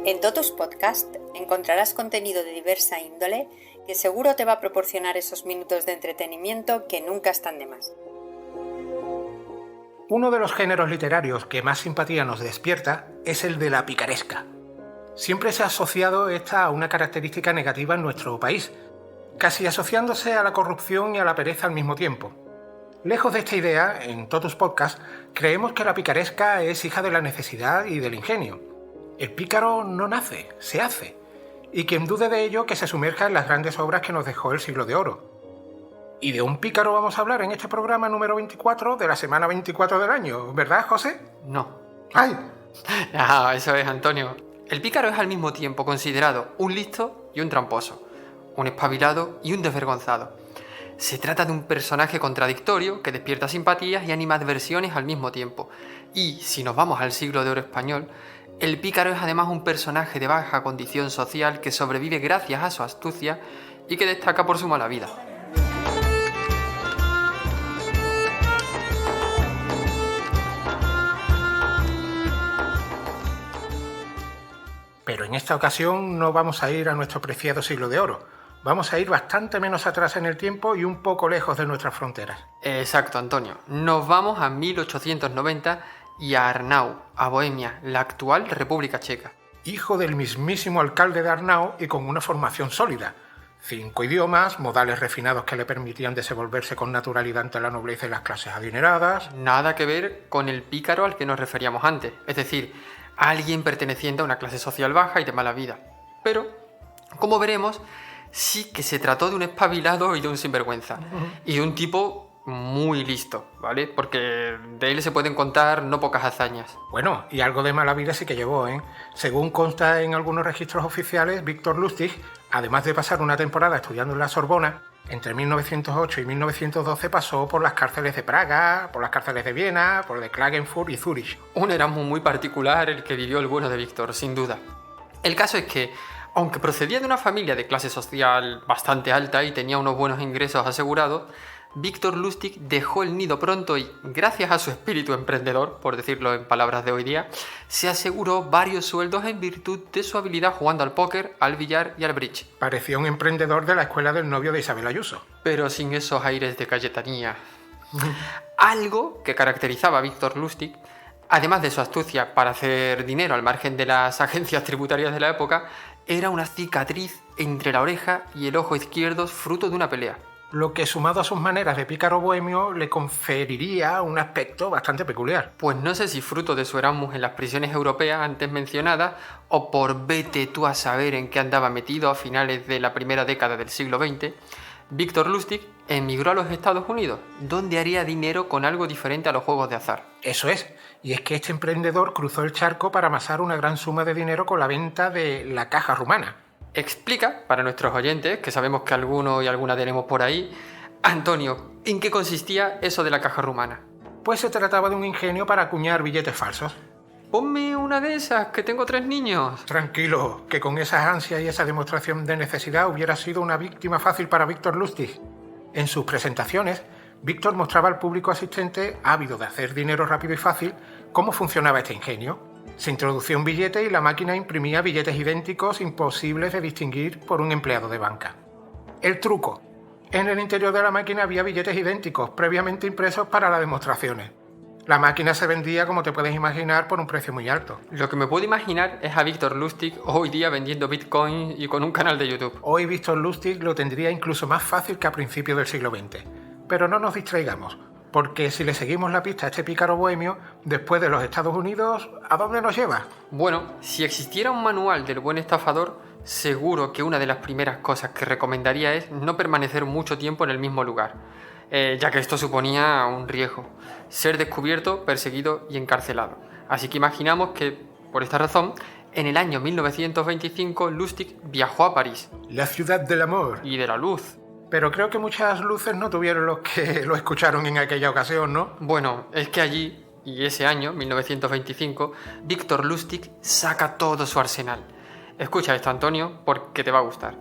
En Totus Podcast encontrarás contenido de diversa índole que seguro te va a proporcionar esos minutos de entretenimiento que nunca están de más. Uno de los géneros literarios que más simpatía nos despierta es el de la picaresca. Siempre se ha asociado esta a una característica negativa en nuestro país, casi asociándose a la corrupción y a la pereza al mismo tiempo. Lejos de esta idea, en Totus Podcast creemos que la picaresca es hija de la necesidad y del ingenio. El pícaro no nace, se hace, y quien dude de ello que se sumerja en las grandes obras que nos dejó el Siglo de Oro. Y de un pícaro vamos a hablar en este programa número 24 de la semana 24 del año, ¿verdad, José? No. ¡Ay! Eso es, Antonio. El pícaro es al mismo tiempo considerado un listo y un tramposo, un espabilado y un desvergonzado. Se trata de un personaje contradictorio que despierta simpatías y anima adversiones al mismo tiempo. Y, si nos vamos al Siglo de Oro español, el pícaro es además un personaje de baja condición social que sobrevive gracias a su astucia y que destaca por su mala vida. Pero en esta ocasión no vamos a ir a nuestro preciado Siglo de Oro. Vamos a ir bastante menos atrás en el tiempo y un poco lejos de nuestras fronteras. Exacto, Antonio. Nos vamos a 1890 y a Arnau, a Bohemia, la actual República Checa. Hijo del mismísimo alcalde de Arnau y con una formación sólida. 5 idiomas, modales refinados que le permitían desenvolverse con naturalidad ante la nobleza y las clases adineradas. Nada que ver con el pícaro al que nos referíamos antes, es decir, alguien perteneciente a una clase social baja y de mala vida. Pero, como veremos, sí que se trató de un espabilado y de un sinvergüenza. Y de un tipo muy listo, ¿vale? Porque de él se pueden contar no pocas hazañas. Bueno, y algo de mala vida sí que llevó, ¿eh? Según consta en algunos registros oficiales, Víctor Lustig, además de pasar una temporada estudiando en la Sorbona, entre 1908 y 1912 pasó por las cárceles de Praga, por las cárceles de Viena, por de Klagenfurt y Zúrich. Un Erasmus muy particular el que vivió el bueno de Víctor, sin duda. El caso es que, aunque procedía de una familia de clase social bastante alta y tenía unos buenos ingresos asegurados, Víctor Lustig dejó el nido pronto y, gracias a su espíritu emprendedor, por decirlo en palabras de hoy día, se aseguró varios sueldos en virtud de su habilidad jugando al póker, al billar y al bridge. Parecía un emprendedor de la escuela del novio de Isabel Ayuso. Pero sin esos aires de cayetanía. Algo que caracterizaba a Víctor Lustig, además de su astucia para hacer dinero al margen de las agencias tributarias de la época, era una cicatriz entre la oreja y el ojo izquierdo fruto de una pelea. Lo que, sumado a sus maneras de pícaro bohemio, le conferiría un aspecto bastante peculiar. Pues no sé si fruto de su Erasmus en las prisiones europeas antes mencionadas, o por vete tú a saber en qué andaba metido a finales de la primera década del siglo XX, Víctor Lustig emigró a los Estados Unidos, donde haría dinero con algo diferente a los juegos de azar. Eso es, y es que este emprendedor cruzó el charco para amasar una gran suma de dinero con la venta de la caja rumana. Explica, para nuestros oyentes, que sabemos que alguno y alguna tenemos por ahí, Antonio, ¿en qué consistía eso de la caja rumana? Pues se trataba de un ingenio para acuñar billetes falsos. Ponme una de esas, que tengo 3 niños. Tranquilo, que con esas ansias y esa demostración de necesidad hubiera sido una víctima fácil para Víctor Lustig. En sus presentaciones, Víctor mostraba al público asistente, ávido de hacer dinero rápido y fácil, cómo funcionaba este ingenio. Se introducía un billete y la máquina imprimía billetes idénticos imposibles de distinguir por un empleado de banca. El truco. En el interior de la máquina había billetes idénticos, previamente impresos para las demostraciones. La máquina se vendía, como te puedes imaginar, por un precio muy alto. Lo que me puedo imaginar es a Víctor Lustig hoy día vendiendo Bitcoin y con un canal de YouTube. Hoy Víctor Lustig lo tendría incluso más fácil que a principios del siglo XX. Pero no nos distraigamos, porque si le seguimos la pista a este pícaro bohemio, después de los Estados Unidos, ¿a dónde nos lleva? Bueno, si existiera un manual del buen estafador, seguro que una de las primeras cosas que recomendaría es no permanecer mucho tiempo en el mismo lugar, ya que esto suponía un riesgo, ser descubierto, perseguido y encarcelado. Así que imaginamos que, por esta razón, en el año 1925 Lustig viajó a París. La ciudad del amor. Y de la luz. Pero creo que muchas luces no tuvieron los que lo escucharon en aquella ocasión, ¿no? Bueno, es que allí, y ese año, 1925, Víctor Lustig saca todo su arsenal. Escucha esto, Antonio, porque te va a gustar.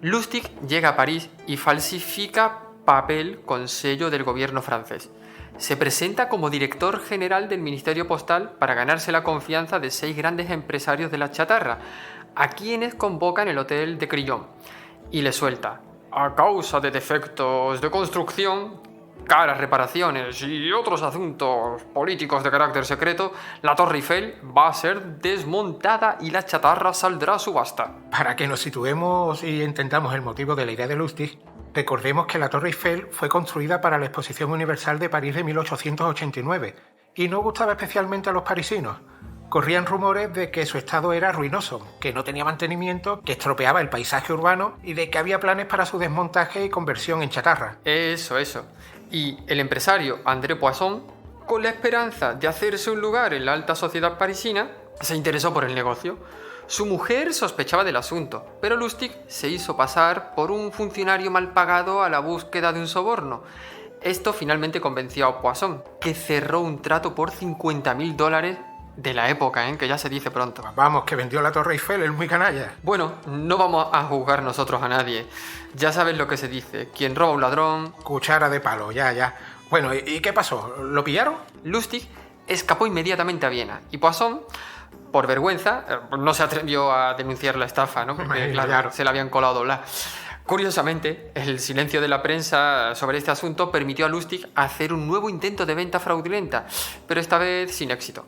Lustig llega a París y falsifica papel con sello del gobierno francés. Se presenta como director general del Ministerio Postal para ganarse la confianza de 6 grandes empresarios de la chatarra, a quienes convoca en el Hotel de Crillon, y le suelta: a causa de defectos de construcción, caras reparaciones y otros asuntos políticos de carácter secreto, la Torre Eiffel va a ser desmontada y la chatarra saldrá a subasta. Para que nos situemos y entendamos el motivo de la idea de Lustig, recordemos que la Torre Eiffel fue construida para la Exposición Universal de París de 1889 y no gustaba especialmente a los parisinos. Corrían rumores de que su estado era ruinoso, que no tenía mantenimiento, que estropeaba el paisaje urbano y de que había planes para su desmontaje y conversión en chatarra. Eso. Y el empresario André Poisson, con la esperanza de hacerse un lugar en la alta sociedad parisina, se interesó por el negocio. Su mujer sospechaba del asunto, pero Lustig se hizo pasar por un funcionario mal pagado a la búsqueda de un soborno. Esto finalmente convenció a Poisson, que cerró un trato por $50.000 de la época, que ya se dice pronto. Vamos, que vendió la Torre Eiffel, es muy canalla. Bueno, no vamos a juzgar nosotros a nadie. Ya sabes lo que se dice: quien roba a un ladrón... Cuchara de palo, ya. Bueno, ¿y qué pasó? ¿Lo pillaron? Lustig escapó inmediatamente a Viena y Poisson, por vergüenza, no se atrevió a denunciar la estafa, ¿no? Porque, claro, se la habían colado doblar. Curiosamente, el silencio de la prensa sobre este asunto permitió a Lustig hacer un nuevo intento de venta fraudulenta, pero esta vez sin éxito.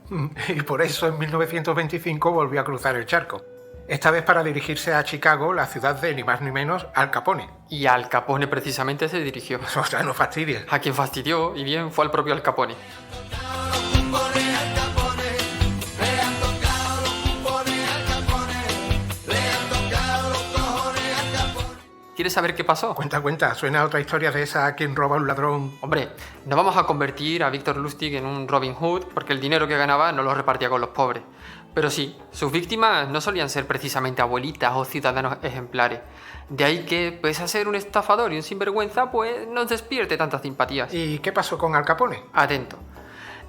Y por eso en 1925 volvió a cruzar el charco. Esta vez para dirigirse a Chicago, la ciudad de ni más ni menos Al Capone. Y Al Capone precisamente se dirigió. O sea, no fastidies. A quien fastidió, y bien, fue al propio Al Capone. ¿Quieres saber qué pasó? Cuenta, suena a otra historia de esa: quien roba a un ladrón. Hombre, no vamos a convertir a Victor Lustig en un Robin Hood, porque el dinero que ganaba no lo repartía con los pobres. Pero sí, sus víctimas no solían ser precisamente abuelitas o ciudadanos ejemplares. De ahí que, pese a ser un estafador y un sinvergüenza, pues no despierte tantas simpatías. ¿Y qué pasó con Al Capone? Atento.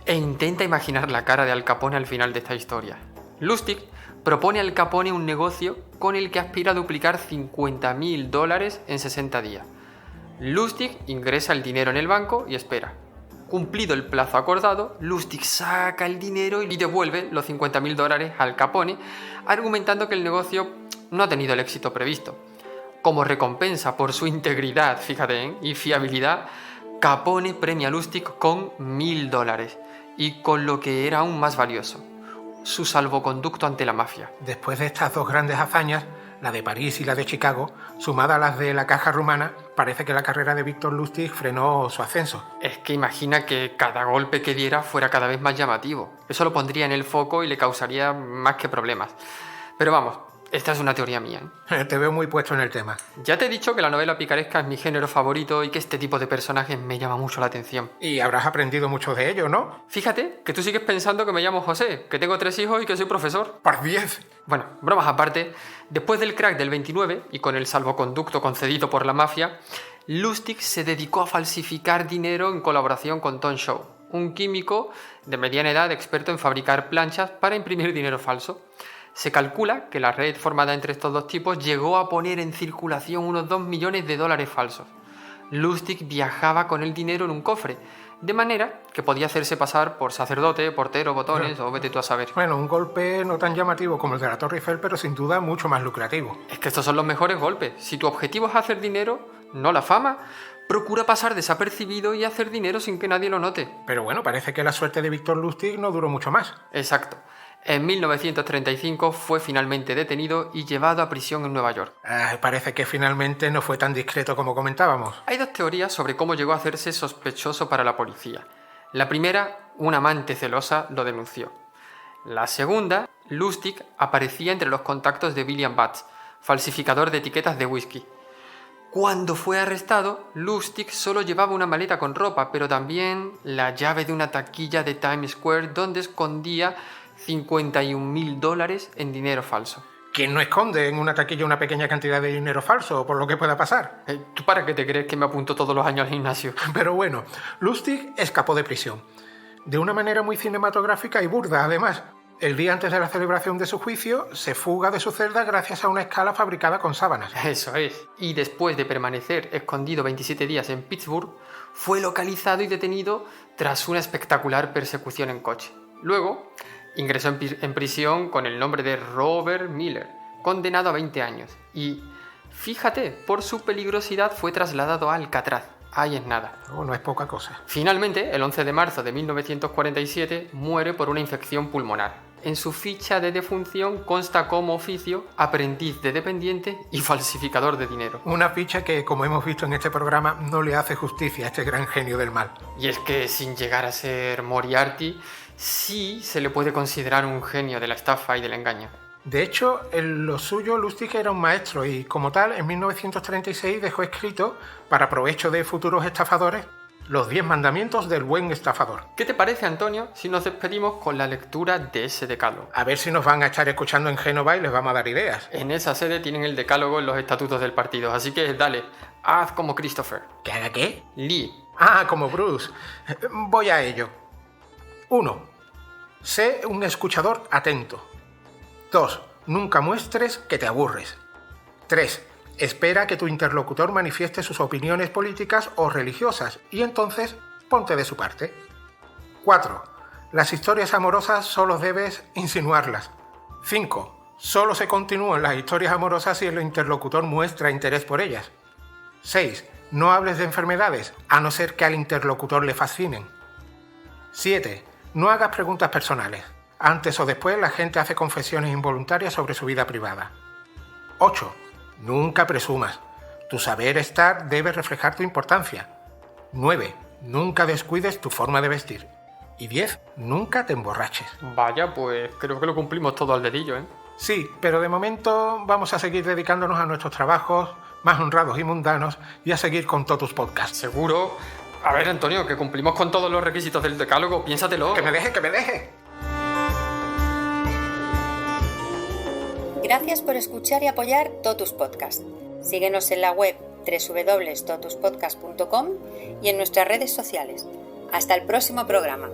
E intenta imaginar la cara de Al Capone al final de esta historia. Lustig propone a Al Capone un negocio con el que aspira a duplicar $50.000 en 60 días. Lustig ingresa el dinero en el banco y espera. Cumplido el plazo acordado, Lustig saca el dinero y devuelve los $50.000 a Al Capone, argumentando que el negocio no ha tenido el éxito previsto. Como recompensa por su integridad, fíjate, y fiabilidad, Capone premia a Lustig con $1.000 y con lo que era aún más valioso: su salvoconducto ante la mafia. Después de estas dos grandes hazañas, la de París y la de Chicago, sumada a las de la caja rumana, parece que la carrera de Victor Lustig frenó su ascenso. Es que imagina que cada golpe que diera fuera cada vez más llamativo. Eso lo pondría en el foco y le causaría más que problemas. Pero vamos, esta es una teoría mía, Te veo muy puesto en el tema. Ya te he dicho que la novela picaresca es mi género favorito y que este tipo de personajes me llama mucho la atención. Y habrás aprendido mucho de ello, ¿no? Fíjate que tú sigues pensando que me llamo José, que tengo 3 hijos y que soy profesor. ¡Por 10! Bueno, bromas aparte, después del crack del 29 y con el salvoconducto concedido por la mafia, Lustig se dedicó a falsificar dinero en colaboración con Tom Shaw, un químico de mediana edad experto en fabricar planchas para imprimir dinero falso. Se calcula que la red formada entre estos dos tipos llegó a poner en circulación unos $2 millones falsos. Lustig viajaba con el dinero en un cofre, de manera que podía hacerse pasar por sacerdote, portero, botones o vete tú a saber. Bueno, un golpe no tan llamativo como el de la Torre Eiffel, pero sin duda mucho más lucrativo. Es que estos son los mejores golpes. Si tu objetivo es hacer dinero, no la fama, procura pasar desapercibido y hacer dinero sin que nadie lo note. Pero bueno, parece que la suerte de Victor Lustig no duró mucho más. Exacto. En 1935 fue finalmente detenido y llevado a prisión en Nueva York. Parece que finalmente no fue tan discreto como comentábamos. Hay dos teorías sobre cómo llegó a hacerse sospechoso para la policía. La primera, una amante celosa lo denunció. La segunda, Lustig aparecía entre los contactos de William Batts, falsificador de etiquetas de whisky. Cuando fue arrestado, Lustig solo llevaba una maleta con ropa, pero también la llave de una taquilla de Times Square donde escondía $51.000 en dinero falso. ¿Quién no esconde en una taquilla una pequeña cantidad de dinero falso, por lo que pueda pasar? ¿Tú para qué te crees que me apunto todos los años al gimnasio? Pero bueno, Lustig escapó de prisión. De una manera muy cinematográfica y burda, además. El día antes de la celebración de su juicio, se fuga de su celda gracias a una escala fabricada con sábanas. Eso es. Y después de permanecer escondido 27 días en Pittsburgh, fue localizado y detenido tras una espectacular persecución en coche. Luego, ingresó en prisión con el nombre de Robert Miller, condenado a 20 años. Y, fíjate, por su peligrosidad fue trasladado a Alcatraz. Ahí es nada. Oh, no es poca cosa. Finalmente, el 11 de marzo de 1947, muere por una infección pulmonar. En su ficha de defunción consta como oficio aprendiz de dependiente y falsificador de dinero. Una ficha que, como hemos visto en este programa, no le hace justicia a este gran genio del mal. Y es que, sin llegar a ser Moriarty, sí se le puede considerar un genio de la estafa y del engaño. De hecho, en lo suyo Lustig era un maestro y, como tal, en 1936 dejó escrito, para provecho de futuros estafadores, los 10 mandamientos del buen estafador. ¿Qué te parece, Antonio, si nos despedimos con la lectura de ese decálogo? A ver si nos van a estar escuchando en Génova y les vamos a dar ideas. En esa sede tienen el decálogo en los estatutos del partido, así que dale, haz como Christopher. ¿Que haga qué? Lee. Ah, como Bruce. Voy a ello. 1. Sé un escuchador atento. 2. Nunca muestres que te aburres. 3. Espera que tu interlocutor manifieste sus opiniones políticas o religiosas y entonces ponte de su parte. 4. Las historias amorosas solo debes insinuarlas. 5. Solo se continúan las historias amorosas si el interlocutor muestra interés por ellas. 6. No hables de enfermedades, a no ser que al interlocutor le fascinen. 7. No hagas preguntas personales. Antes o después la gente hace confesiones involuntarias sobre su vida privada. 8. Nunca presumas. Tu saber estar debe reflejar tu importancia. 9. Nunca descuides tu forma de vestir. Y 10. Nunca te emborraches. Vaya, pues creo que lo cumplimos todo al dedillo, ¿eh? Sí, pero de momento vamos a seguir dedicándonos a nuestros trabajos más honrados y mundanos y a seguir con Totus Podcast. ¿Seguro? A ver, Antonio, que cumplimos con todos los requisitos del decálogo, piénsatelo. ¡Que me deje! Gracias por escuchar y apoyar Totus Podcast. Síguenos en la web www.totuspodcast.com y en nuestras redes sociales. Hasta el próximo programa.